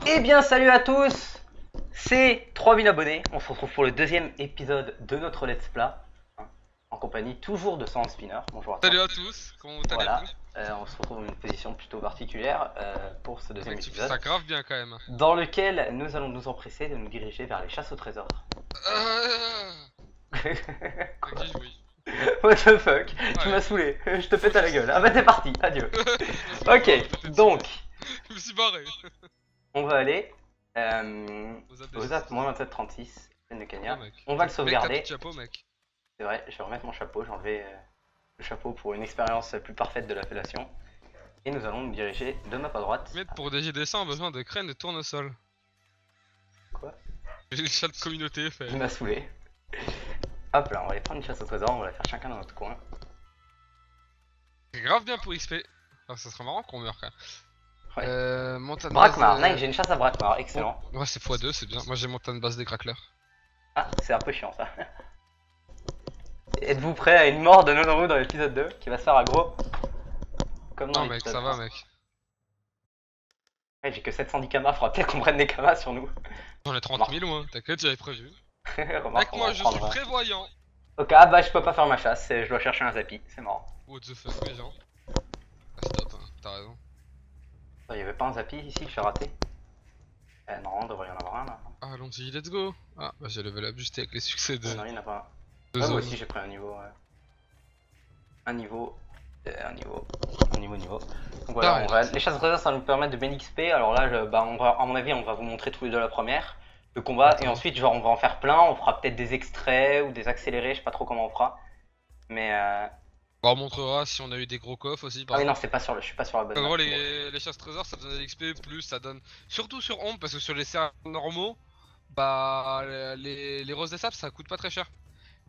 Eh bien salut à tous, c'est 3000 abonnés, on se retrouve pour le deuxième épisode de notre Let's Play, hein, en compagnie toujours de Sand Spinner, bonjour à toi. Salut à tous, comment Voilà, allez-vous? on se retrouve dans une position plutôt particulière pour ce deuxième Mec, tu fais épisode, ça grave bien quand même. dans lequel nous allons nous empresser de nous diriger vers les chasses au trésor. À Quoi? qui jouer? What the fuck? Tu Ouais. m'as saoulé, je te pète à la gueule. Ah bah t'es parti, adieu. Je me suis Ok, vraiment pété dessus. donc, Je me suis barré. on va aller Aux aux ADC. ZAP moins 2736, plaine de Oh Cagna. mec. On va le Mec, t'as plus sauvegarder. de chapeau, mec. C'est vrai, je vais remettre mon chapeau, j'ai enlevé le chapeau pour une expérience plus parfaite de l'appellation. Et nous allons nous diriger de map à droite. Mec, pour des GDC, on a besoin de crènes de tournesol. Quoi? J'ai le chat de communauté fait. Il m'a saoulé. Hop là, on va aller prendre une chasse au trésor, on va la faire chacun dans notre coin. C'est grave bien pour XP. Ah, ça serait marrant qu'on meure quand Ouais. même. Montagne Brakmar, base. nice, j'ai une chasse à Brakmar, excellent. Ouais, c'est x2, c'est bien. Moi j'ai montagne base des cracklers. Ah, c'est un peu chiant ça. Êtes-vous prêts à une mort de Nonoru dans l'épisode 2 qui va se faire aggro comme dans Non, mec, l'épisode ça va, 1. mec. Ouais, j'ai que 710 kamas, faudra peut-être qu'on prenne des kamas sur nous. J'en ai 30 000 moins, t'inquiète, j'avais prévu. Remarque, Mec, on va moi en je suis prendre. prévoyant. Ok, ah bah je peux pas faire ma chasse, je dois chercher un zapi, c'est marrant. What the fuck, les gens. Ah, stop, hein, t'as raison. Il y avait pas un zapi ici que j'ai raté? Non, il devrait y en avoir un là. Ah, allons-y, let's go. Ah, bah j'ai level up juste avec les succès Non, il n'y en a pas de un. Ouais, moi zone. aussi j'ai pris un niveau. Un niveau. Un niveau. Niveau. Donc voilà, Ah, on va... les chasses trésors ça va nous permettre de bien XP. Alors là, bah, on va, à mon avis, on va vous montrer tous les deux la première. Le combat, et d'accord. ensuite, genre, on va en faire plein. On fera peut-être des extraits ou des accélérés, je sais pas trop comment on fera. Mais. Bah, on montrera si on a eu des gros coffres aussi Ah par oui, non, contre. c'est pas sur le... je suis pas sur la bonne En map. gros, les chasses trésors ça donne de l'XP, plus ça donne. Surtout sur Ombre, parce que sur les serveurs normaux, bah les roses des sables ça coûte pas très cher.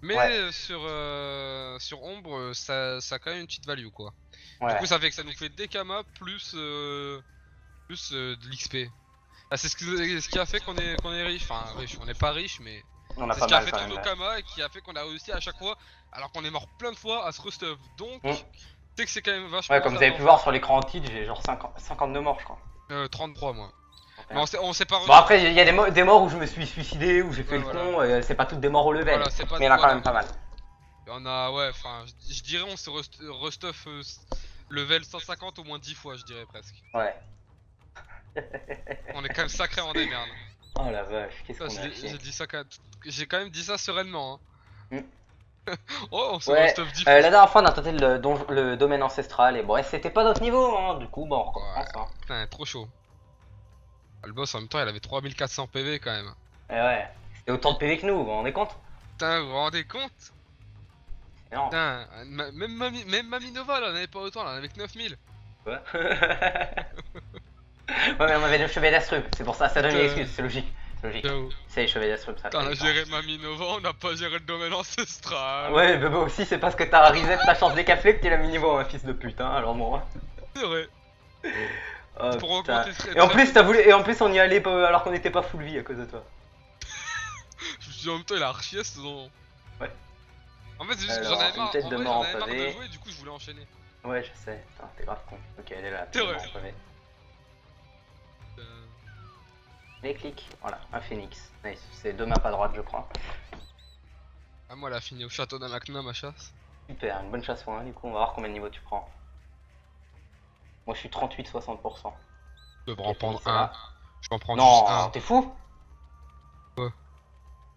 Mais Ouais, sur Ombre, ça a quand même une petite value quoi. Du ouais. coup, ça fait que ça nous fait des kamas plus de l'XP. Ah, c'est ce qui a fait qu'on est riche. Enfin, riche, on n'est pas riche, mais On a c'est ce pas qui a mal fait quand tous même. nos kamas et qui a fait qu'on a réussi à chaque fois, alors qu'on est mort plein de fois à se restuff. Donc, Hmm. tu sais que c'est quand même vachement Ouais, comme vous rentable avez d'en pu voir faire. sur l'écran en titre, j'ai genre 52 morts, je crois. 33 moi. Mais 31. on s'est pas Bon, remis. après, il y a des morts où je me suis suicidé, où j'ai fait Ouais, le voilà. con, c'est pas toutes des morts au level. Voilà, c'est pas. Mais il y en a quand Voilà. même pas mal. Et on a, ouais, enfin, je dirais on s'est restuff level 150 au moins 10 fois, je dirais presque. Ouais. On est quand même sacré en des merdes. Oh la vache, qu'est-ce Ça, qu'on a fait. j'ai dit ça j'ai quand même dit ça sereinement. Hmm. Hein. Oh, on se Ouais, restuff 10 la fois. dernière fois on a tenté le domaine ancestral et bon, ouais, c'était pas notre niveau, hein. Du coup, bah on Ouais, recommence. Hein. putain, trop chaud. Ah, le boss en même temps, il avait 3400 PV quand même. Et ouais, c'était autant de PV que nous, vous vous rendez compte? Putain, vous vous rendez compte? C'est énorme. Putain, même Maminova, là, on avait pas autant, là, on avait que 9000. Ouais. Ouais, mais on avait le chevalier d'Astrup, c'est pour ça, ça donne une Putain, excuse, c'est logique. C'est logique. j'avoue. C'est les chevaliers d'Astrup, ça Putain, on fait a différent. géré Maminova, on n'a pas géré le domaine ancestral. Ouais, mais bon, aussi, c'est parce que t'as reset ta chance décaflée que t'es la mini-niveau, un fils de pute, hein, alors moi. C'est vrai. Oh Pour putain. augmenter Et en plus, t'as voulu, et en plus, on y allait alors qu'on était pas full vie à cause de toi. je me suis dit en même temps, il a archi ce don. Ouais. En fait, c'est juste que Alors, j'en avais une marre. tête En de vrai, mort j'en en avais marre de pavé. jouer, du coup, je voulais enchaîner. Ouais, je sais. Putain, t'es grave con. Ok, elle est là. C'est vrai. En pavé. Euh, Les clics. Voilà, un phénix. Nice. C'est deux maps à droite, je crois. Ah, moi, elle a fini au château d'Anakna, ma chasse. Super, une bonne chasse point. Du coup, on va voir combien de niveaux tu prends. Moi, je suis 38-60%. Je peux en Ok, prendre c'est un. là. Je peux en prendre juste Non, un. t'es fou? Quoi?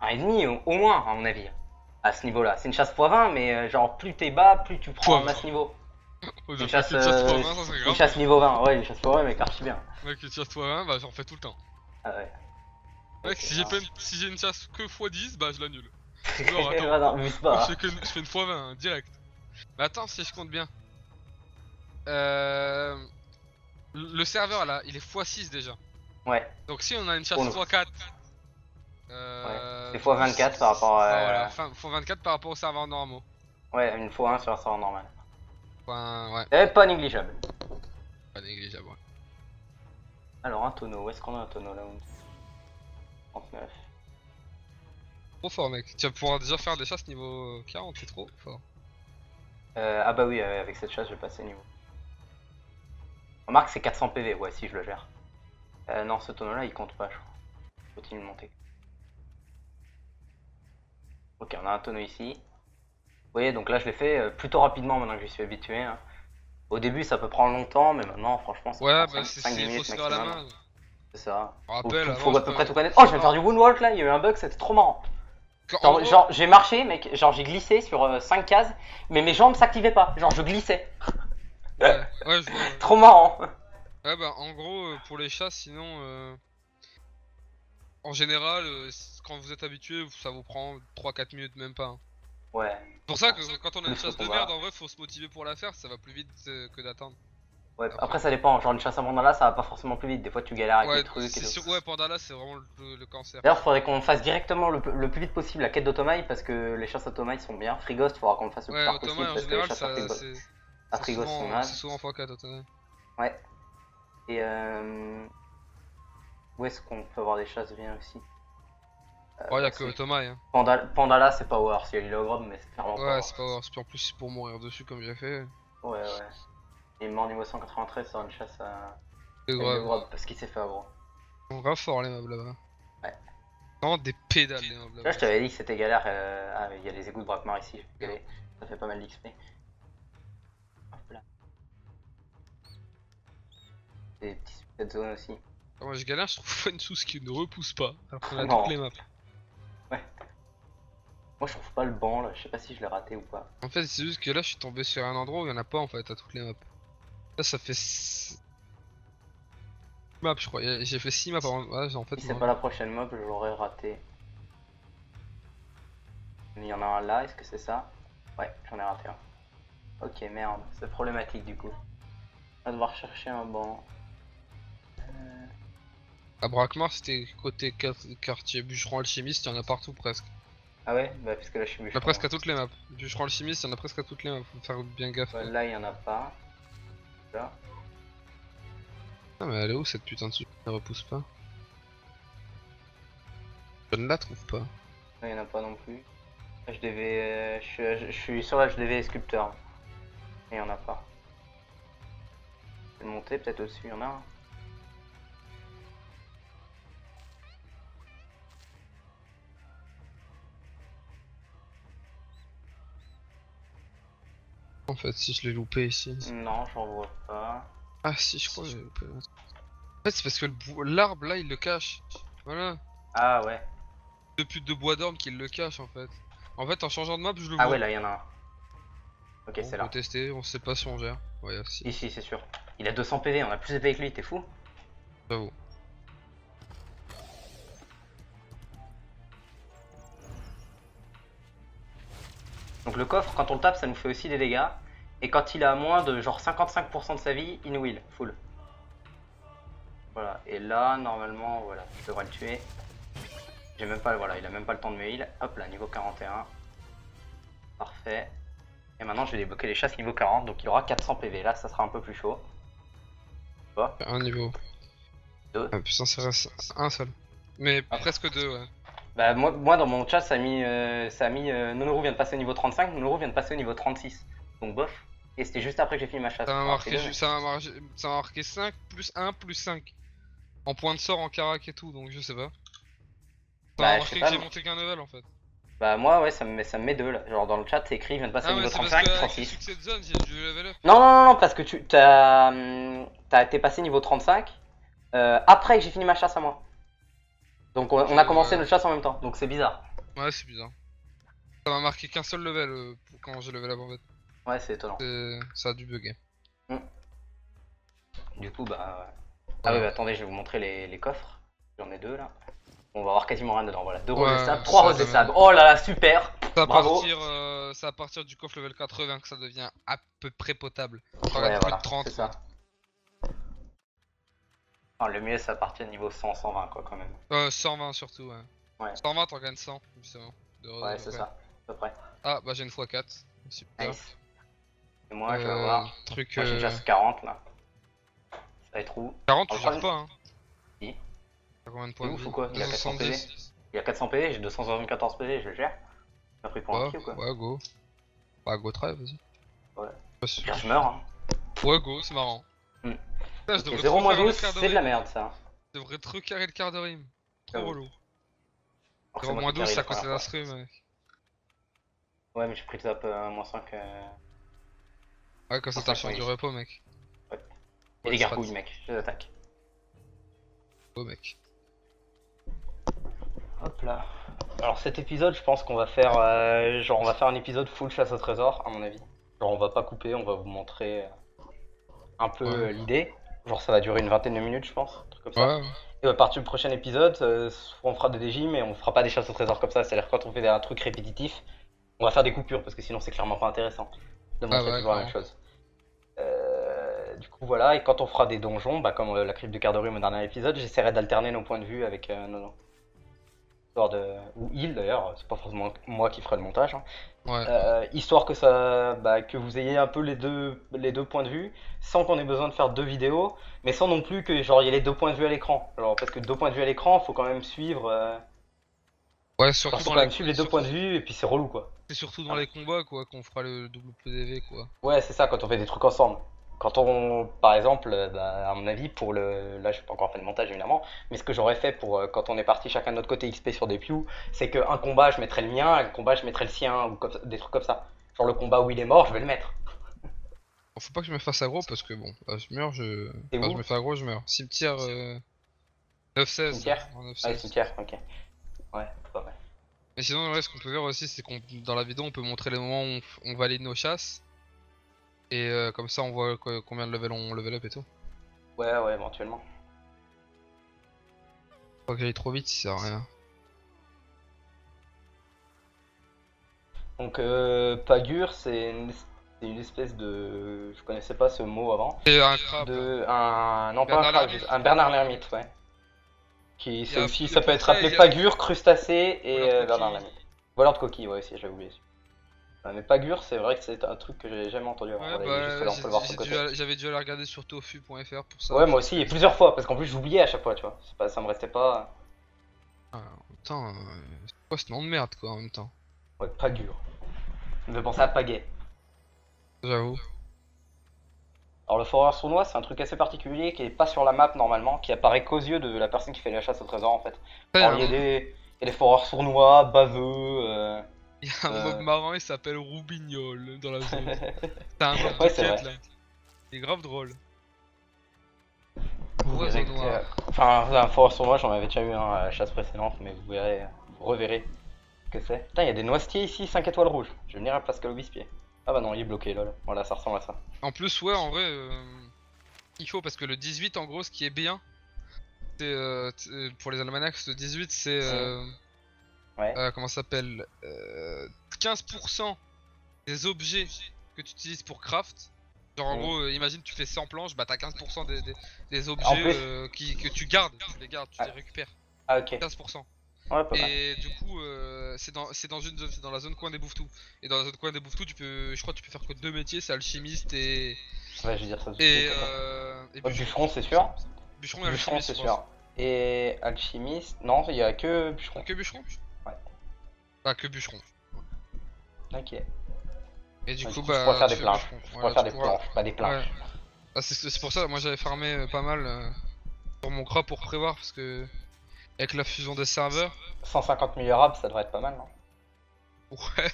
Un et demi, au moins, à mon avis. À ce niveau-là. C'est une chasse x20, mais genre, plus t'es bas, plus tu prends Fois un 20. masse niveau. Oh, Une j'avoue chasse, qu'une chasse fois 20, ça serait une grave chasse bien. niveau 20. Ouais, une chasse x20, mais archi bien. Mec, une chasse fois 20, bah j'en fais tout le temps. Ah ouais. Mec, Ok, si j'ai une chasse que x10, bah je l'annule. non. Genre, attends. Bah non, abuse Moi, pas. je fais une x20, hein, direct. Mais attends, si je compte bien. Euh... Le serveur là, il est x6 déjà. Ouais, Donc si on a une chasse pour nous. x4, Ouais. C'est du coup, x24 par rapport bah voilà, à. x24 par rapport aux serveurs normaux. Ouais, une x1 sur un serveur normal. Enfin, ouais, C'est pas négligeable. pas négligeable. Ouais. Alors, un tonneau. Où est-ce qu'on a un tonneau là? 39. Trop fort, mec. Tu vas pouvoir déjà faire des chasses niveau 40, c'est trop fort. Ah bah oui, avec cette chasse, je vais passer niveau. Remarque, c'est 400 PV. Ouais, si je le gère. Non, ce tonneau là il compte pas, je crois. Continue de monter. Ok, on a un tonneau ici. Vous voyez, donc là je l'ai fait plutôt rapidement maintenant que j'y suis habitué. Hein. Au début ça peut prendre longtemps, mais maintenant franchement ça Ouais, prend bah 5-10 faut minutes se faire la maximum. main. C'est ça. Je me rappelle, avant, Faut à peu près je tout connaître. peux- Oh, je viens de faire du moonwalk là, il y a eu un bug, c'était trop marrant. En Genre, gros, genre, j'ai marché, mec, genre j'ai glissé sur 5 cases, mais mes jambes s'activaient pas. Genre je glissais. ouais, je vois. Ouais. Trop marrant. Ouais, bah en gros, pour les chats, sinon, en général, quand vous êtes habitué, ça vous prend 3-4 minutes, même pas. Hein. Ouais. C'est pour ça que quand on a une Plus chasse le de combat. merde, en vrai, faut se motiver pour la faire, ça va plus vite que d'attendre. Ouais, après ça dépend, genre une chasse à mandala ça va pas forcément plus vite, des fois tu galères avec Ouais, les trucs et c'est tout. sûr, ouais, Pandala, c'est vraiment le cancer. D'ailleurs faudrait qu'on fasse directement le plus vite possible la quête d'Otomaï parce que les chasses à Otomaï sont bien. Frigost faudra qu'on le fasse le plus Ouais, tard Otoma, possible en parce que les général, chasses ça, à Frigost sont nazes. c'est souvent x4 Otoma. Ouais. Et où est-ce qu'on peut avoir des chasses bien aussi Oh, y'a que Otoma, hein. Pandala c'est pas War, si elle est ogre mais c'est clairement pas Ouais, War. c'est pas grave, en plus c'est pour mourir dessus comme j'ai fait. Ouais ouais. Il est mort niveau 193 sur une chasse à C'est avec de grave. grog parce qu'il s'est fait aggro. Ils sont grave forts les mobs là-bas. Ouais. Vraiment des pédales les mobs Tu vois, là-bas. je t'avais dit que c'était galère. Ah, il y a les égouts de Brakmar ici, je vais y aller. Ça fait pas mal d'XP. Hop là. Des petits succès de zone aussi. Ah, moi je galère, je trouve Fensous qui ne repousse pas, alors qu'on a Non. toutes les maps. Ouais. Moi je trouve pas le banc là, je sais pas si je l'ai raté ou pas. En fait, c'est juste que là je suis tombé sur un endroit où il y en a pas en fait à toutes les maps. Là ça fait 6 maps je crois, j'ai fait 6 maps avant. Ouais, en fait, Si c'est non. pas la prochaine mob, je l'aurais raté. Il y en a un là, est-ce que c'est ça? Ouais, j'en ai raté un. Ok, merde, c'est problématique du coup. On va devoir chercher un banc. À Brakmar, c'était côté quartier bûcheron alchimiste, il y en a partout presque. Ah ouais? Bah, puisque là je suis Il y en a bûcheron. presque à toutes les maps. Bûcheron alchimiste, il y en a presque à toutes les maps, faut faire bien gaffe. Ouais, Quoi. là il y en a pas. Là. Ah, mais elle est où cette putain de suite? Elle repousse pas. Je ne la trouve pas. Là il y en a pas non plus. Là, je devais. Je suis sur la HDV sculpteur. Et il y en a pas. Je vais monter peut-être au-dessus, il y en a un. En fait, si je l'ai loupé ici. Non, j'en vois pas. Ah, si, je crois que j'ai loupé. En fait, c'est parce que l'arbre là, il le cache. Voilà. Ah ouais. Deux putes de bois d'orme qui le cache en fait. En fait, en changeant de map, je le Ah vois. ouais, là il y en a un. Ok, Bon, c'est on là. peut tester, on sait pas si on gère. Ouais, si, Ici, c'est sûr. Il a 200 PV, on a plus épais que lui, t'es fou? j'avoue. Donc le coffre, quand on le tape, ça nous fait aussi des dégâts. Et quand il a moins de genre 55% de sa vie, in will, full. Voilà, et là, normalement, voilà, je devrais le tuer. J'ai même pas, voilà, il a même pas le temps de me heal. Hop là, niveau 41. Parfait. Et maintenant, je vais débloquer les chasses niveau 40, donc il aura 400 PV. Là, ça sera un peu plus chaud. Un niveau. Deux. Ah putain, ça reste un seul. Mais Ah. presque deux, ouais. Bah moi dans mon chat ça a mis Nonoru vient de passer au niveau 35, Nonoru vient de passer au niveau 36. Donc bof. Et c'était juste après que j'ai fini ma chasse. Ça m'a Alors, marqué, c'est deux, ça m'a marqué 5 plus 1 plus 5. En point de sort, en carac et tout, donc je sais pas. Ça Bah, m'a je marqué sais que pas, j'ai moi. monté qu'un level en fait. Bah moi ouais ça me met deux là. Genre dans le chat c'est écrit il vient de passer au Ah ouais, niveau c'est parce 35, que avec les 36. succès de zone, j'ai dû level up. Non parce que t'as été passé niveau 35 après que j'ai fini ma chasse à moi. Donc on a commencé notre chasse en même temps, donc c'est bizarre. Ouais, c'est bizarre. Ça m'a marqué qu'un seul level quand j'ai level up en fait. Ouais c'est étonnant. Ça a dû bugger. Du coup bah... Ah oui bah attendez je vais vous montrer les coffres. J'en ai deux là. On va avoir quasiment rien dedans, voilà. Deux roses de sable, trois ça, roses de quand sable. même. Oh là là super. Ça Bravo. à partir du coffre level 80 que ça devient à peu près potable. Ouais, Plus voilà, de 30. c'est ça. Enfin, le mieux, c'est à partir de niveau 100, 120, quoi, quand même. 120 surtout, ouais. Ouais. 120, t'en gagnes 100, justement. Ouais, c'est ça, à peu près. Ah, bah j'ai une x4. Super. Nice. Et moi, je vais avoir. Truc. Moi, j'ai déjà 40 là. Ça va être où? 40, tu Enfin, gères pas, hein. Si. T'as combien de C'est points de ouf vie ou quoi? Il a 400 PV. 270. Il a 400 PV, j'ai 274 PV, je le gère. J'ai pris pour un Ouais, kill ou quoi? ouais, go. Bah, go try, vas-y. Ouais. Pas sûr. Pire, je meurs, hein. Ouais, go, c'est marrant. Hmm. Putain, je Et devrais 0 trop faire un 12, éclair c'est de la doré. merde ça. devrait te recarrer le quart de rime. Trop Ah ouais. relou. Alors que c'est Genre moi moins qui 12 carry c'est la à cause première de fois. l'instru mec. Ouais, mais j'ai pris le top -5. Ouais, comme ça t'as le 5 chance du magnifique. repos mec. Ouais. Et Ouais, les c'est pas gargouilles, mec, je les attaque. beau mec. Hop là. Alors cet épisode, je pense qu'on va faire genre on va faire un épisode full chasse au trésor à mon avis. Genre on va pas couper, on va vous montrer un peu Ouais. l'idée. Genre ça va durer une vingtaine de minutes je pense, un truc comme ça. Ouais. Et à partir du prochain épisode, on fera des DJ mais on fera pas des chasses au trésor comme ça. C'est-à-dire quand on fait un truc répétitif, on va faire des coupures parce que sinon c'est clairement pas intéressant de Ah montrer ouais, toujours la même clairement. chose. Du coup voilà, et quand on fera des donjons, bah, comme la crypte de Cardorum au dernier épisode, j'essaierai d'alterner nos points de vue avec nos histoire de ou il d'ailleurs, c'est pas forcément moi qui ferai le montage, hein. Ouais. Histoire que ça, bah, que vous ayez un peu les deux points de vue, sans qu'on ait besoin de faire deux vidéos, mais sans non plus que genre il y ait les deux points de vue à l'écran. Alors parce que deux points de vue à l'écran, faut quand même suivre, Ouais, genre, surtout faut dans quand les même suivre les deux points de vue et puis c'est relou quoi. c'est surtout dans Voilà. les combats quoi qu'on fera le double PDV quoi. Ouais, c'est ça quand on fait des trucs ensemble. Quand on, par exemple, bah, à mon avis, là je n'ai pas encore fait le montage évidemment, mais ce que j'aurais fait pour quand on est parti chacun de notre côté XP sur des pews, c'est qu'un combat je mettrais le mien, un combat je mettrais le sien, ou des trucs comme ça. Genre le combat où il est mort, je vais le mettre. Bon, faut pas que je me fasse aggro parce que bon, je meurs, C'est enfin, je où? me fais aggro, je meurs. Cimetière 9-16. Cimetière? En Ah, le 9-16. cimetière, ok. Ouais, pas mal. Mais sinon, ouais, ce qu'on peut faire aussi, c'est qu'on dans la vidéo, on peut montrer les moments où on valide nos chasses. Et comme ça, on voit combien de level on level up et tout. Ouais, ouais, éventuellement. Faut pas que j'aille trop vite, ça sert à rien. Donc, Pagur, c'est une espèce de. Je connaissais pas ce mot avant. Et un crabe. Non, pas un Bernard crabe, l'ermite. un Bernard l'ermite, ouais. Qui, Il y c'est a aussi, le ça peut être portrait, appelé il y a Pagur, crustacé et voleur de Bernard coquille. l'ermite. Voleur de coquille, ouais, aussi, j'avais oublié. Ouais, mais Pagur, c'est vrai que c'est un truc que j'ai jamais entendu avant. Ouais, Voilà, il est juste bah, là, on peut le voir sur le côté. j'avais dû aller regarder sur tofu.fr pour ça. Ouais, moi Parce aussi, que... et plusieurs fois, parce qu'en plus j'oubliais à chaque fois, tu vois. Ça me restait pas. Ah, en même temps, c'est quoi ce nom de merde quoi en même temps. Ouais, Pagur. Ça me fait penser à Pagaie. J'avoue. Alors le foreur sournois, c'est un truc assez particulier qui est pas sur la map normalement, qui apparaît qu'aux yeux de la personne qui fait la chasse au trésor en fait. Il y Alors a un, il y a des foreurs sournois, baveux. il y a un mob Euh... marrant, il s'appelle Roubignol dans la zone. C'est un mob de ouais, c'est quête vrai. là. Il est grave drôle. Vous verrez Oiseau que, noir. enfin, un foreur sournois, j'en avais déjà eu un à la chasse précédente, mais vous reverrez ce que c'est. Putain, il y a des noisetiers ici, 5 étoiles rouges. Je vais venir à Pascal Aubispier. Ah bah non, il est bloqué, lol. Voilà, ça ressemble à ça. En plus, ouais, en vrai, il faut parce que le 18, en gros, ce qui est bien, c'est pour les almanachs, le 18, c'est Ouais. comment ça s'appelle 15% des objets que tu utilises pour craft. Genre en Mm. gros, imagine tu fais 100 planches, bah t'as 15% des En objets plus. que tu gardes, tu les gardes, tu Ah, les récupères. ah, ok. 15%. Ouais, pas mal. Et du coup, c'est dans une zone, c'est dans la zone coin des bouffetous. Et dans la zone coin des bouffetous, je crois que tu peux faire que deux métiers, c'est alchimiste Ouais, je vais dire ça. et Bûcheron, c'est sûr. Bûcheron et Bûcheron, alchimiste, c'est je pense. sûr. Et alchimiste, non, il y a que bûcheron. Que bûcheron? Ouais. Bah que bûcheron. Ok. Et du Ouais, coup, je pourrais bah faire tu des fais planches. bûcheron. Je pourrais Voilà, faire tu des pourras. planches, pas des planches. Ouais. Ah, c'est pour ça, moi j'avais farmé pas mal sur mon cra pour prévoir parce que avec la fusion des serveurs, 150 000 arabes, ça devrait être pas mal, non? ouais,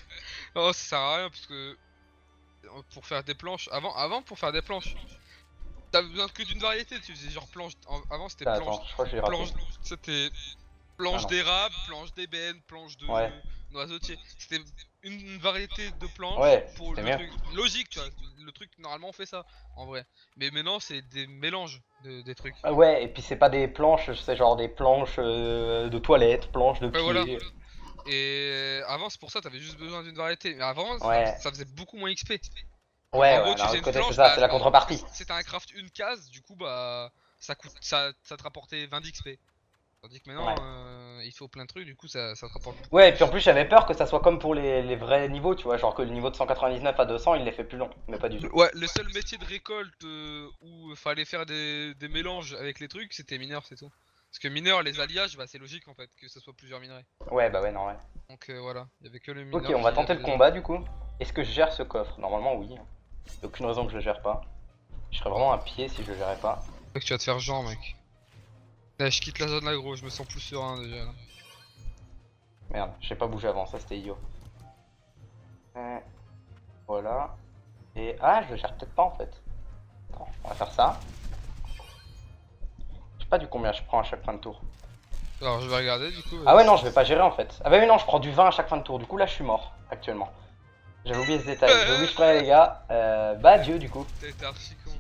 oh, ça sert à rien parce que pour faire des planches, avant pour faire des planches, t'avais besoin que d'une variété, tu faisais genre planche, avant c'était Putain, planche, attends, je crois que je l'ai raté. planche, c'était Ah planche non. d'érable, planche d'ébène, planche de Ouais. noisetier, c'était une variété de planches Ouais, pour c'est le mieux. truc logique, tu vois, le truc normalement on fait ça en vrai, mais maintenant c'est des mélanges des trucs. Ah ouais, et puis c'est pas des planches, c'est genre des planches de toilette, planches de Ouais, voilà. pied. Et avant, c'est pour ça, t'avais juste besoin d'une variété. Mais avant, Ouais. ça faisait beaucoup moins XP. Ouais, En ouais, gros, tu d'un faisais autre une côté, c'est planche, ça, bah, c'est la contrepartie. c'était un craft une case, du coup, bah, ça te rapportait 20 d'XP. Tandis que maintenant, Ouais. il faut plein de trucs, du coup, ça te rapporte beaucoup Ouais, et puis en plus. plus, j'avais peur que ça soit comme pour les vrais niveaux, tu vois, genre que le niveau de 199 à 200, il les fait plus long, mais pas du tout. Ouais, le seul métier de récolte où fallait faire des mélanges avec les trucs, c'était mineur, c'est tout. Parce que mineur, les alliages, bah, c'est logique en fait, que ce soit plusieurs minerais. Ouais, bah ouais, non, ouais. Donc voilà, il y avait que le Ok, mineur on va qui tenter avait le les combat du coup. Est-ce que je gère ce coffre? Normalement, oui. Y'a aucune raison que je le gère pas. Je serais vraiment un pied si je le gérais pas. que tu vas te faire genre, mec. Là, je quitte la zone là, gros, je me sens plus serein déjà. Là. Merde, j'ai pas bougé avant, ça c'était idiot. Voilà. Et ah, je le gère peut-être pas en fait. Attends, on va faire ça. Je sais pas du combien je prends à chaque fin de tour. Alors, je vais regarder du coup. Ah ouais, non, je vais pas gérer en fait. Ah bah oui, non, je prends du 20 à chaque fin de tour. Du coup, là, je suis mort actuellement. J'avais oublié ce détail. J'ai oublié que je prenais les gars. Bah, adieu du coup. T'as été archi con.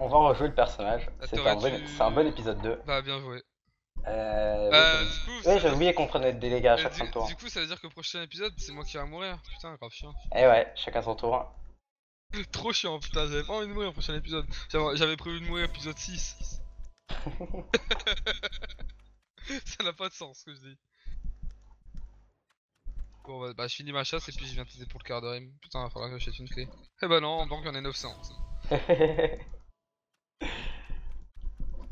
On va rejouer le personnage. Ah, C'est t'aurais un, dû... c'est un bon épisode 2. Bah, bien joué. Oui, Du coup, oui, ça j'ai veut oublié dire... qu'on prenait des dégâts à chaque fin de tour. Du coup, ça veut dire que le prochain épisode, c'est moi qui vais mourir. Putain, grave chiant. Et ouais, chacun son tour. Trop chiant, putain, j'avais pas envie de mourir au prochain épisode. J'avais prévu de mourir épisode 6. Ça n'a pas de sens ce que je dis. Bon, bah, je finis ma chasse et puis je viens t'aider pour le quart d'heure. Putain, il va falloir que j'achète une clé. Eh bah non, en banque, y'en a 900.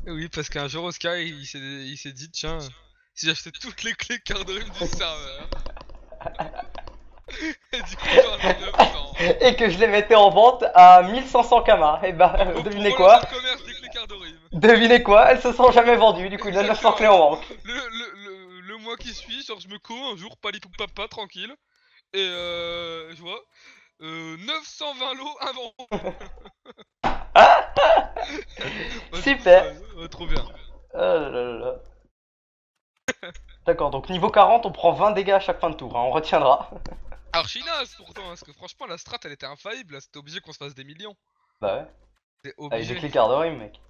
Et oui, parce qu'un jour, Oscar, il s'est dit, tiens, si j'achetais toutes les clés quart d'heure du serveur. Et du coup, j'en ai 900. Et que je les mettais en vente à 1500 Kama. Et bah, devinez quoi? Le commerce des clés quart d'heure. Devinez quoi? Elles se sont jamais vendues. Du coup, il y a 900 clés en banque. Le mois qui suit, genre je me cours un jour, pali tout papa, tranquille. Et je vois, 920 lots invendus. Super. Trop bien. Oh là là là. D'accord, donc niveau 40, on prend 20 dégâts à chaque fin de tour, hein, on retiendra. Archinas pourtant, hein, parce que franchement la strat elle était infaillible, là c'était obligé qu'on se fasse des millions. Bah ouais. C'est Avec obligé. des clés Cardorim, mec.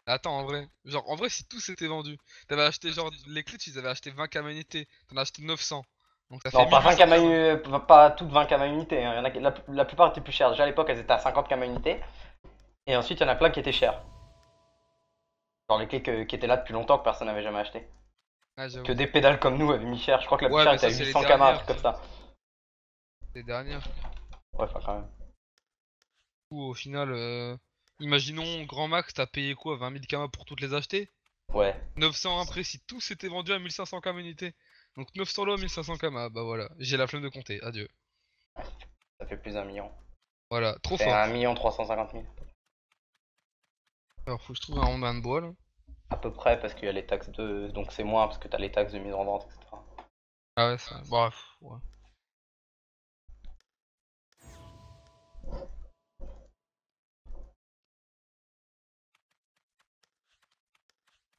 Attends, en vrai, genre en vrai si tout s'était vendu, t'avais acheté genre les clés, tu les avais acheté 20 km unité, t'en as acheté 900. Donc ça fait Non, pas 20 1800 kama, pas toutes 20 kama unités, hein. Il y en a, la plupart étaient plus chères. Déjà à l'époque, elles étaient à 50 kama unités. Et ensuite, il y en a plein qui étaient chères. Genre les clés qui étaient là depuis longtemps que personne n'avait jamais acheté. Ah, j'avoue. Que des pédales comme nous avaient mis cher. Je crois que la plus Ouais, chère mais était à ça, c'est les 800 kama, un dernières, truc comme ça. Les dernières. Ouais, enfin quand même. Ou au final, imaginons grand max, t'as payé quoi, 20 000 km pour toutes les acheter? Ouais. 900 après si tout s'était vendu à 1500 km unité. Donc 900 lots, 1500 km, ah bah voilà, j'ai la flemme de compter, adieu. Ça fait plus d'un million. Voilà, trop C'est fort. 1 350 000. Alors faut que je trouve un rondin de bois là. À peu près, parce qu'il y a les taxes de. Donc c'est moins, parce que t'as les taxes de mise en vente, etc. Ah ouais, ça. Bref, ouais.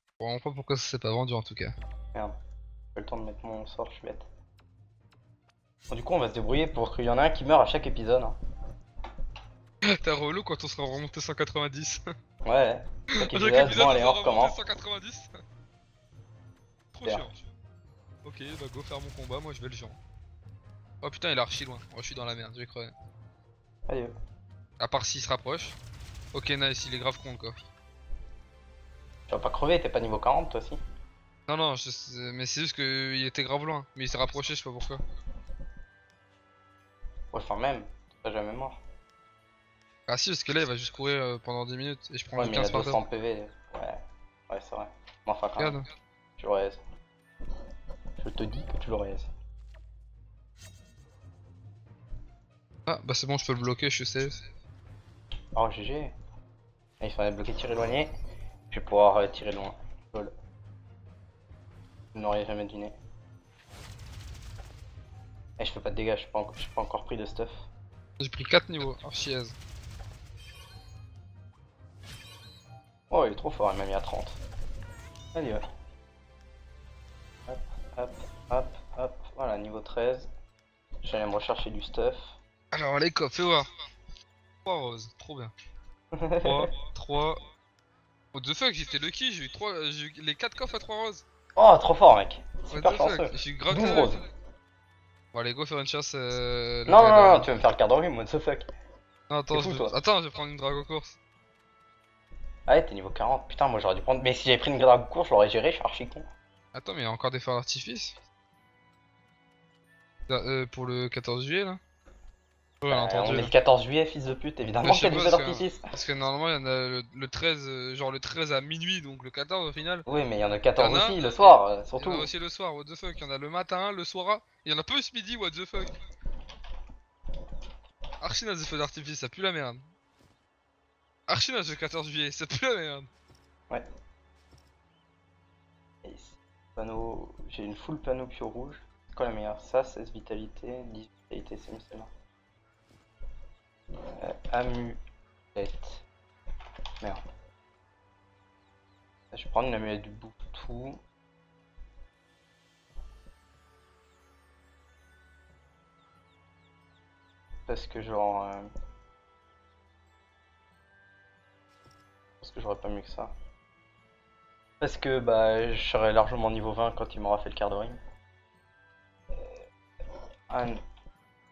Je comprends pas pourquoi ça s'est pas vendu en tout cas. Merde. J'ai le temps de mettre mon sort, je suis bête. Bon, du coup, on va se débrouiller pour qu'il y en ait un qui meurt à chaque épisode. Hein. T'as relou quand on sera remonté 190. Ouais. Chaque Chaque épisode, épisode bon, on allez, sera on recommence. remonté 190. Trop Super. chiant. Ok, bah go faire mon combat, moi je vais le géant. Oh putain, il est archi loin. Oh, je suis dans la merde, je vais crever. Adieu. À part s'il se rapproche. Ok, nice, il est grave con le coffre. Tu vas pas crever, t'es pas niveau 40 toi aussi. Non, non, mais c'est juste qu'il était grave loin. Mais il s'est rapproché, je sais pas pourquoi. Ouais, enfin même, t'es pas jamais mort. Ah si, parce que là il va juste courir pendant 10 minutes et je prends Ouais, du mais il a 15 par 200 tour. PV. Ouais, ouais, c'est vrai. Mais enfin, quand même, Regarde. tu le raises. Je te dis que tu le raises. Ah bah c'est bon, je peux le bloquer, je suis safe. Oh, GG. Il fallait bloquer tir éloigné. Je vais pouvoir tirer loin. Lol. Vous n'auriez jamais deviné. Et je fais pas de dégâts, je suis pas encore pris de stuff. J'ai pris 4 niveaux, archi aise. Oh, il est trop fort, il m'a mis à 30. Allez, ouais. Hop, hop, hop, hop. Voilà, niveau 13. J'allais me rechercher du stuff. Alors allez cop, fais voir. 3 roses, trop bien. 3. What the fuck, j'étais lucky, j'ai eu les 4 coffres à 3 roses. Oh, trop fort, mec. What Super the chanceux. fuck, j'ai eu grave 12 de roses. Bon allez go faire une chasse Non, non, non, level, non, tu vas me faire le quart d'heure, what the fuck. Non attends, fou, toi. attends, je vais prendre une drago course. Ah ouais, t'es niveau 40. Putain, moi j'aurais dû prendre. Mais si j'avais pris une grave course, je l'aurais géré, je suis archi con. Attends, mais il y a encore des feux d'artifice pour le 14 juillet là. Ouais, Bah, entendu. on est Là. le 14 juillet, fils de pute, évidemment Bah, je qu'il y sais a des pas, feux d'artifice. parce que normalement il y en a le 13, genre le 13 à minuit, donc le 14 au final. Oui, mais il y en a Il y 14 en a, aussi, le soir, il y en surtout. a aussi le soir, what the fuck. Il y en a le matin, le soir, il y en a plus midi, what the fuck. Archi naze des feux d'artifice, ça pue la merde. Archi naze le 14 juillet, ça pue la merde. Ouais. Et panneau... J'ai une full panneau pure rouge. C'est quoi la meilleure? Ça, 16 vitalité, 10 vitalité, c'est mieux celle-là. Amulette. Merde. Je vais prendre une amulette du Bouffetou. Parce que genre... Parce que j'aurais pas mieux que ça. Parce que bah je serai largement niveau 20 quand il m'aura fait le quart de ring.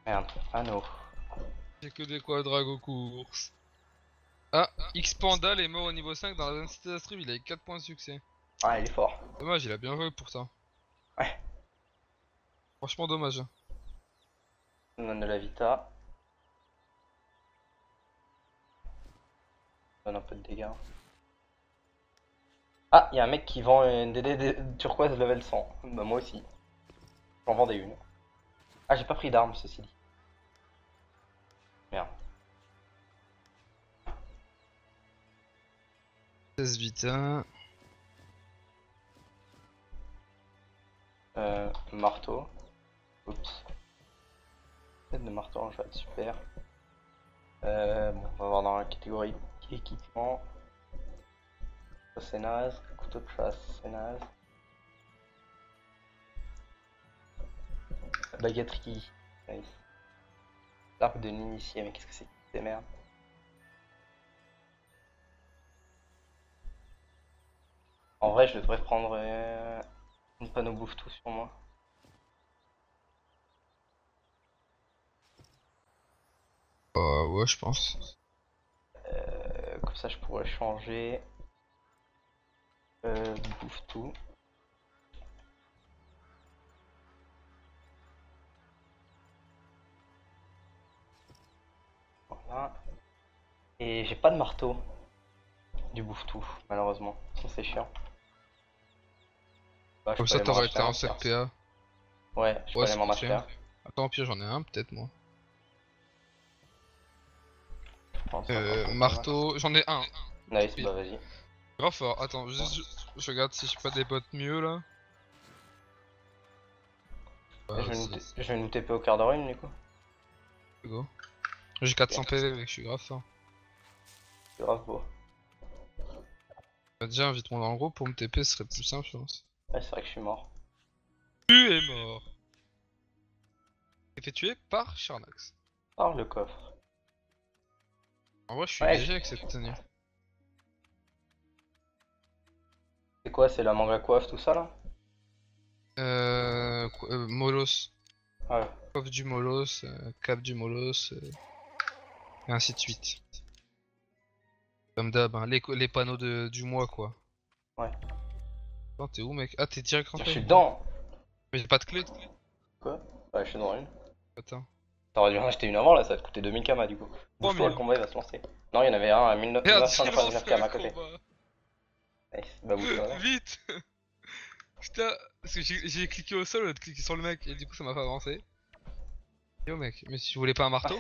Merde, anneau. J'ai que des quadrags aux courses. Ah, X-Pandal est mort au niveau 5 dans la zone cité d'Astrub, il a 4 points de succès. Ah, il est fort. Dommage, il a bien joué pour ça. Ouais. Franchement dommage. Ça me donne de la vita. Ça donne un peu de dégâts. Ah, il y a un mec qui vend une DD turquoise level 100. Bah moi aussi. J'en vendais une. Ah, j'ai pas pris d'armes ceci dit. Merde. 16 vita. Marteau. Oups. Tête de marteau en jade, super. Bon, on va voir dans la catégorie équipement. Ça c'est naze. Couteau de chasse, c'est naze. Baguetterie. Nice. L'arc de l'initié, mais qu'est-ce que c'est que ces merdes? En vrai, je devrais prendre une panneau bouffe tout sur moi. Ouais, je pense. Comme ça, je pourrais changer. Bouffe tout. Voilà. Et j'ai pas de marteau du bouffe tout, malheureusement. Ça, c'est chiant. Bah, je Comme peux ça aller m'en t'aurais racheter été un, en 7 perso. PA. Ouais, je peux Ouais, aller c'est m'en pas acheter un. cher. Attends, pire j'en ai un peut-être moi. Je pense pas quand même. Marteau, j'en ai un. Nice, bah vas-y. Grave fort, attends, je regarde si j'ai pas des bots mieux là. Et Bah, si, je vais nous TP au quart d'heure une du coup. go. J'ai 400 PV mec, je suis grave fort. C'est grave beau. Bah, déjà invite-moi dans le groupe pour me TP, ce serait plus simple je pense. Ouais, c'est vrai que je suis mort. Tu es mort. T'es fait tuer par Charnax. Oh, le coffre. En vrai je suis Ouais, léger avec cette tenue. c'est quoi? C'est la manga coiffe, tout ça là? Molos. Ouais. Coffre du Molos, cap du Molos, et ainsi de suite. Comme d'hab, hein, les panneaux du mois quoi. Ouais. Attends, t'es où mec? Ah, t'es direct Je rentré? suis dedans! Mais j'ai pas de clé. Quoi? Ouais, je suis dans une. Attends. T'aurais dû en acheter une avant là, ça va te coûter 2000 kama du coup. Bouge-toi, le 3000. combat il va se lancer. Non, il y en avait un à Merde, j'ai 999 lancé un kama à côté. combat. Nice, bah bouge-toi là. Vite. Putain, parce que j'ai cliqué au sol au lieu de cliquer sur le mec et du coup ça m'a pas avancé. Yo mec, mais si tu voulais pas un marteau?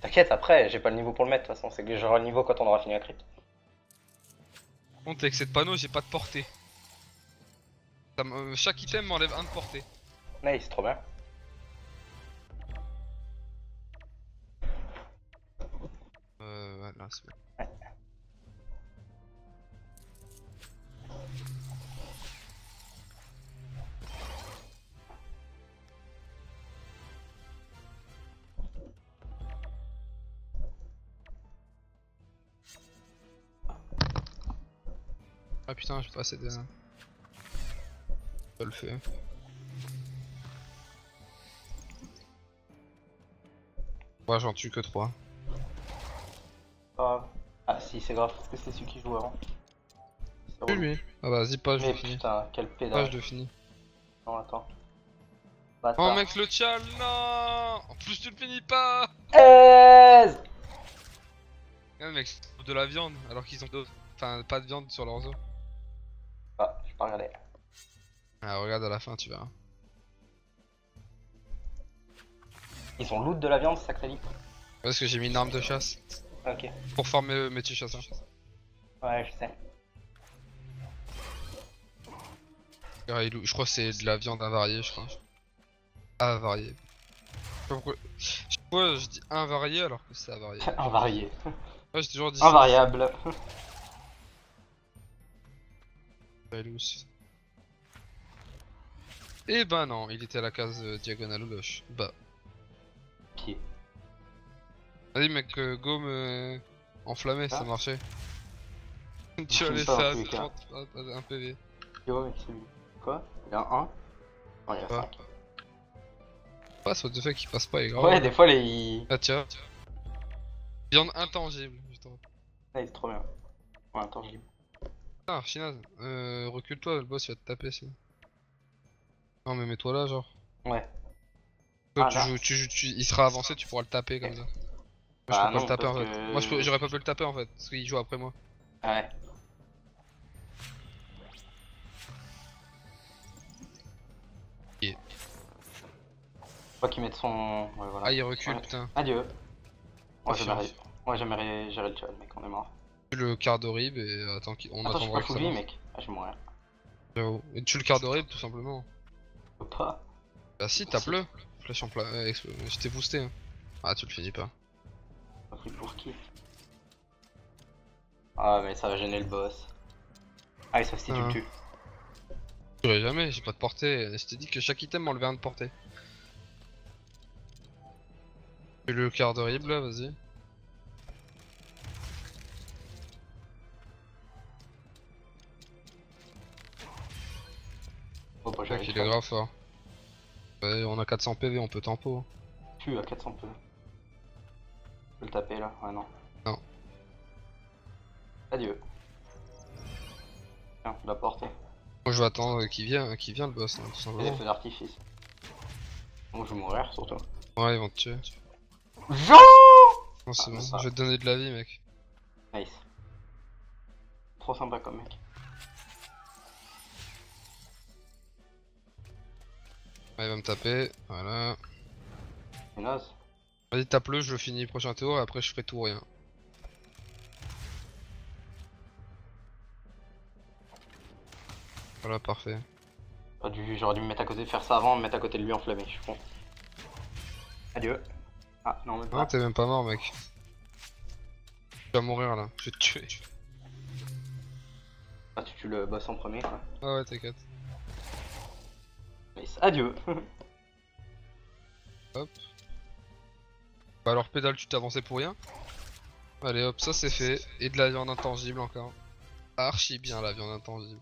T'inquiète, après, j'ai pas le niveau pour le mettre de toute façon, c'est que j'aurai le niveau quand on aura fini la crit. Par contre avec cette panneau j'ai pas de portée. Chaque item m'enlève un de portée. Nice, trop bien. Voilà, c'est bon. Ah putain, j'ai pas assez de... Je le fais. Ouais, j'en tue que 3. Pas grave. Ah si, c'est grave, parce que c'est celui qui joue avant. C'est Oui, relou. lui. Ah bah, vas-y, pas, je Mais le finis. putain, quel Pas, pédale. je le finis. Non, attends. Oh Bâtard. mec, le tchal, non. En plus, tu le finis pas. Aise. Ouais, mec, c'est de la viande, alors qu'ils ont enfin, pas de viande sur leurs os. Ah, j'ai pas regardé. Ah, regarde à la fin, tu verras. Ils ont loot de la viande, c'est ça que t'as dit? Parce que j'ai mis une arme de chasse Ok. pour former mes petits chasseurs. Ouais, je sais. Je crois que c'est de la viande avariée, je crois. Avariée. Je sais pas pourquoi je dis invarié alors que c'est avarié. Invarié. Ouais, j'ai toujours dit ça. Invariable. Railous. Eh ben non, il était à la case diagonale gauche. Bah. Pied. Vas-y mec, go me enflammer, ça Ah, marchait. je Tu as finis laissé pas dans à tous les cas. 30 un PV. Yo, mec, c'est lui. Quoi? Il y a un 1? Non, il y a Ouais. 5. Passe, what the fuck, il passe pas, il est grave Ouais, relou. des fois, les. Ah tiens, viande intangible, justement. Ah, c'est trop bien. Ouais, intangible. Ah, Archinaz, recule-toi, le boss il va te taper sinon. Non mais mets-toi là, genre. Ouais. Toi Ah, tu là? joues, il sera avancé, tu pourras le taper comme ça. Moi je peux Bah, pas le non, taper parce en fait. Moi que. j'aurais pas pu le taper en fait, parce qu'il joue après moi. Ouais. Et- Faut qu'il mette son. Ouais, voilà. Ah il recule, Ouais. putain. Adieu. Ouais, Confiance. Ouais, jamais géré le chat, mec, on est mort. Tue le quart d'horrible et on Attends, je suis pas attendra que full ça vie, marche. mec. Ah, je vais mourir. J'avoue. Et tue le quart d'horrible tout simplement. Je peux pas. Bah si, Si. tape-le. Flèche en plat. Je t'ai boosté. Hein. Ah tu le finis pas. Pas pris pour qui? Ah, mais ça va gêner le boss. Ah, et sauf si tu le Ah. tues. Je tuerai jamais, j'ai pas de portée. Je t'ai dit que chaque item m'enlevait un de portée. Tue le quart d'horrible là, vas-y. Faut pas gérer Mec, le il est chat. grave fort. Ouais, on a 400 PV, on peut tempo. Hein. Tue à 400 peu. Je peux le taper là? Ouais, non. Non. Adieu. Tiens, la portée. Moi je vais attendre qu'il vient le boss, hein, tout Et les simplement. feux d'artifice. Bon, je vais mourir surtout. Ouais, ils vont te tuer. Jean! Non, c'est Ah, bon, même pas. je vais te donner de la vie, mec. Nice. Trop sympa comme mec. Ouais, il va me taper, voilà. C'est naze. Vas-y, tape-le, je le finis prochain tour et après je ferai tout ou rien. Voilà, parfait. J'aurais dû me mettre à côté, faire ça avant, me mettre à côté de lui enflammé, je suis con. Adieu. Ah, non, même Non, pas. t'es même pas mort, mec. Tu vas mourir là, je vais te tuer. Ah, tu tues le boss en premier, quoi. Ah ouais, t'inquiète. Nice. Adieu. Hop. Bah alors, pédale, tu t'es avancé pour rien. Allez hop, ça c'est fait. Et de la viande intangible encore. Archi bien la viande intangible.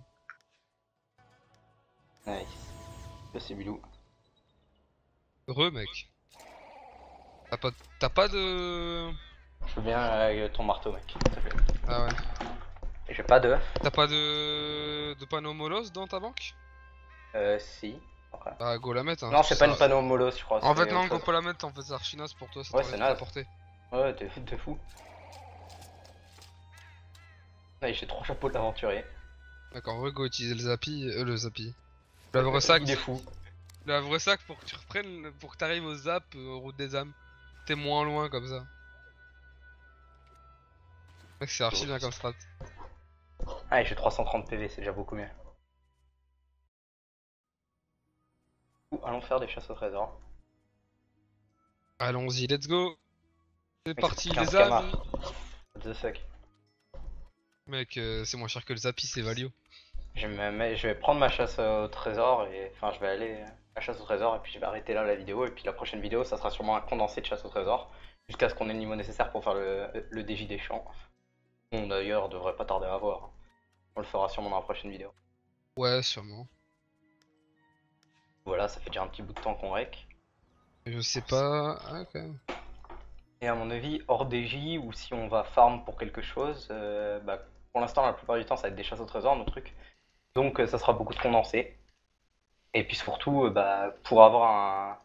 Nice. Ça, c'est Bilou. Heureux, mec. T'as pas de... Je veux bien ton marteau, mec. S'il te plaît. Ah ouais. Et j'ai pas de. T'as pas de panneau molos dans ta banque? Si. Après. Bah go la mettre hein, Non, parce que c'est pas une ça... panneau molos, je crois, En fait c'est non, autre go chose. pas la mettre, en fait c'est archinas pour toi, ça Ouais, c'est t'enlève ta naze. portée. Ouais, t'es fou. Ouais, j'ai 3 chapeaux d'aventurier. D'accord, ouais, go utiliser le zappi. Le Le havre sac, des fous. le havre sac pour que tu reprennes, pour que t'arrives au zap, route des âmes. T'es moins loin comme ça. Mec c'est archi bien comme strat. Ah, j'ai 330 PV, c'est déjà beaucoup mieux. Allons faire des chasses au trésor. Allons-y, let's go. C'est Mec, ça parti coûte 15 les camas. amis. What the fuck. Mec, c'est moins cher que le zappi, c'est value. Je vais prendre ma chasse au trésor et. Enfin, je vais aller à la chasse au trésor et puis je vais arrêter là la vidéo. Et puis la prochaine vidéo, ça sera sûrement un condensé de chasse au trésor. Jusqu'à ce qu'on ait le niveau nécessaire pour faire le DJ des champs. On d'ailleurs devrait pas tarder à voir. On le fera sûrement dans la prochaine vidéo. Ouais, sûrement. Voilà, ça fait déjà un petit bout de temps qu'on rec. Je sais pas... Ah, ok. Et à mon avis, hors DJ ou si on va farm pour quelque chose, bah, pour l'instant, la plupart du temps, ça va être des chasses au trésor, nos trucs. Donc, ça sera beaucoup de condensés. Et puis surtout, bah, pour avoir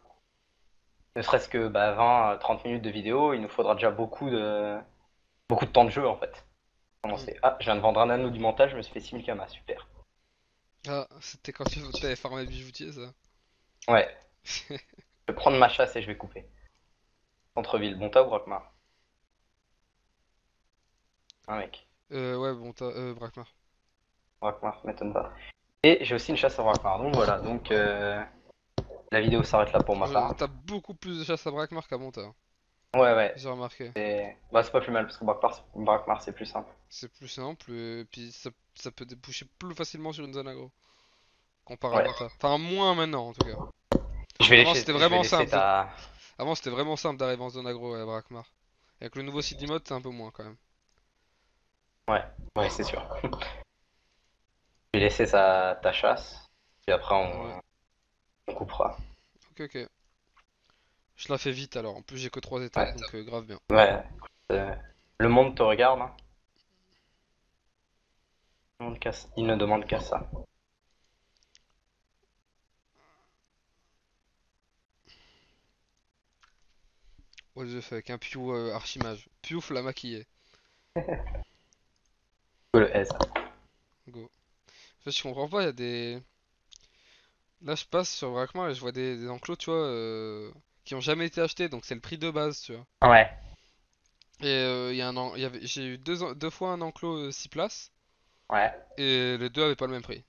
ne serait-ce que bah, 20-30 minutes de vidéo, il nous faudra déjà beaucoup de temps de jeu en fait. Commencer. Ah, je viens de vendre un anneau du mental, je me suis fait 6000 kamas, super. Ah, c'était quand tu t'avais farmé bijoutier ça. Ouais, je vais prendre ma chasse et je vais couper. Centre-ville, Bonta ou Rockmar? Un mec. Ouais, bon, t'as... Brakmar. Rockmar, m'étonne pas. Et j'ai aussi une chasse à Brakmar. Donc voilà, donc la vidéo s'arrête là pour ma part. T'as beaucoup plus de chasse à Brakmar qu'à Monta, Ouais, ouais. j'ai remarqué. Bah, c'est pas plus mal parce que Brakmar c'est plus simple. C'est plus simple, et puis ça peut déboucher plus facilement sur une zone agro, comparé à Ouais. Monta. Enfin, moins maintenant en tout cas. Je vais laisser ta. Avant c'était vraiment simple d'arriver en zone agro à Brakmar. Avec le nouveau city mode, c'est un peu moins quand même. Ouais, ouais, c'est sûr. Je vais laisser ta chasse. Puis après, Ouais, on coupera. ok, ok. Je la fais vite alors, en plus j'ai que 3 étapes, Ouais. donc grave bien. Ouais. Euh, le monde te regarde, hein. Il ne demande qu'à ça. What the fuck, un Pew archimage. Piouf l'a maquillé. Le S. Go. En fait, je comprends pas, il y a des. Là, je passe sur Brakmar et je vois des enclos, tu vois, qui ont jamais été achetés, donc c'est le prix de base, tu vois. Ouais. Et j'ai eu deux fois un enclos 6 places, Ouais. et les deux avaient pas le même prix.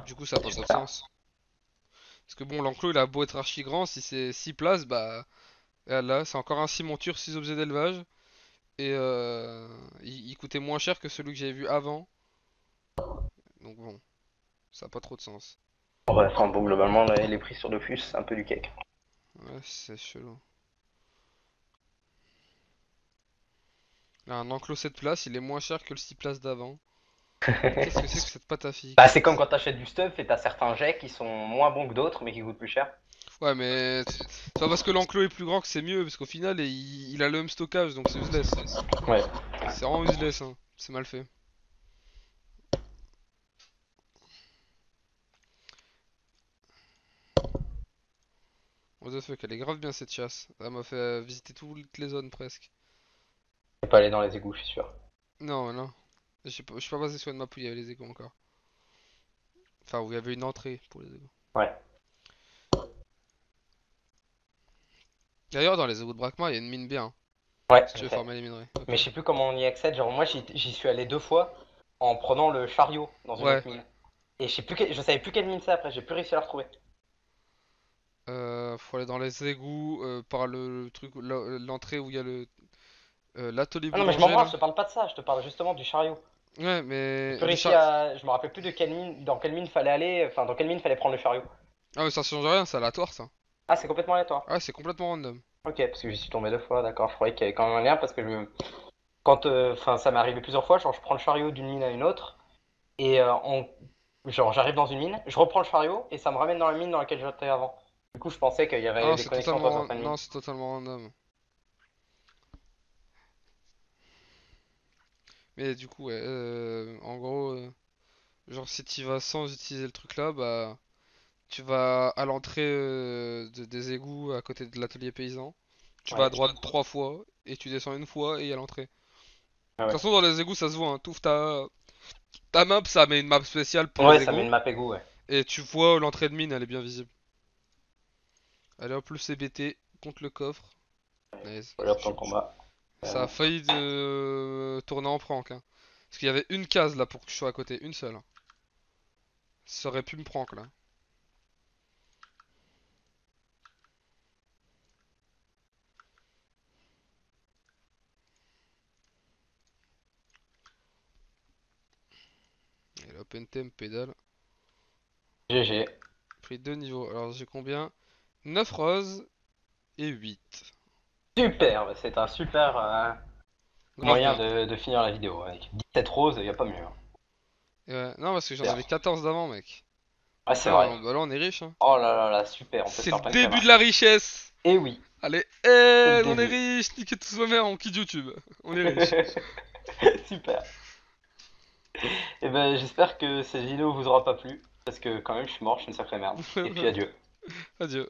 Du coup, ça a pas trop de Super. sens. Parce que bon, l'enclos il a beau être archi grand, si c'est 6 places, bah là, c'est encore un 6 montures, 6 objets d'élevage, et il coûtait moins cher que celui que j'avais vu avant, donc bon, ça a pas trop de sens. Ouais, enfin bon, globalement, les prix sur Dofus, c'est un peu du cake. Ouais, c'est chelou. Là, un enclos 7 places, il est moins cher que le 6 places d'avant. Mais qu'est-ce que c'est que cette Bah, patafix? c'est comme quand t'achètes du stuff et t'as certains jets qui sont moins bons que d'autres, mais qui coûtent plus cher. Ouais, mais c'est pas parce que l'enclos est plus grand que c'est mieux, parce qu'au final, il a le même stockage, donc c'est useless. Ouais. C'est vraiment useless, hein. C'est mal fait. What the fuck, elle est grave bien cette chasse. Elle m'a fait visiter toutes les zones presque. Je vais pas aller dans les égouts, je suis sûr. Non, non. Je suis pas passé sur une map où il y avait les égouts encore. Enfin, où il y avait une entrée pour les égouts. Ouais. D'ailleurs, dans les égouts de Brakma, il y a une mine bien, hein, Ouais, si tu je veux sais. farmer les minerais. Mais Ok. je sais plus comment on y accède. Genre, moi, j'y suis allé 2 fois en prenant le chariot dans une Ouais. autre mine. Et je savais plus quelle mine c'est après, j'ai plus réussi à la retrouver. Faut aller dans les égouts par le truc, l'entrée où il y a l'atelier Ah non, mais je m'en boulanger branle, là. je te parle pas de ça, je te parle justement du chariot. Ouais, J'ai mais plus réussi à. Je me rappelle plus de quelle mine, dans quelle mine fallait aller, enfin, dans quelle mine fallait prendre le chariot. Ah, mais ça change rien, c'est aléatoire ça. Ah, c'est complètement aléatoire. Ah, c'est complètement random. Ok, parce que j'y suis tombé 2 fois, d'accord. Je croyais qu'il y avait quand même un lien parce que quand, enfin, ça m'est arrivé plusieurs fois, genre, je prends le chariot d'une mine à une autre et genre, j'arrive dans une mine, je reprends le chariot et ça me ramène dans la mine dans laquelle j'étais avant. Du coup, je pensais qu'il y avait Ah, des connexions entre certaines mines. non, c'est totalement random. Mais du coup, ouais, en gros, genre si tu vas sans utiliser le truc là, bah tu vas à l'entrée des égouts à côté de l'atelier paysan. Tu vas à Ouais. droite 3 fois et tu descends une fois et il y a l'entrée. De Ah toute ouais. façon, dans les égouts, ça se voit, hein. T'ouvres ta map, ça met une map spéciale pour Ouais, les ça met égouts une map égout, ouais. et tu vois l'entrée de mine, elle est bien visible. Allez hop, le CBT contre le coffre. Nice. Voilà pour le combat. Ça a failli de tourner en prank, hein. Parce qu'il y avait une case là pour que je sois à côté, une seule, hein. Ça aurait pu me prank là. Et là, open thème, pédale. GG. Pris 2 niveaux. Alors j'ai combien? 9 roses et 8. Super, bah, c'est un super Grave moyen bien. de finir la vidéo. Avec 17 roses, y a pas mieux, hein. Et ouais, non, parce que j'en Super. avais 14 d'avant, mec. Ah, Donc c'est là, vrai. bah là, on est riche, hein. Oh là là là, super, on peut se C'est le faire plein de crème, début hein. de la richesse. Et oui, Allez, c'est le on est début. riche. Niquez tous vos mères, on quitte YouTube. On est riche. Super. Et ben, j'espère que cette vidéo vous aura pas plu. Parce que quand même, je suis mort, je suis une sacrée merde. Et puis adieu. Adieu.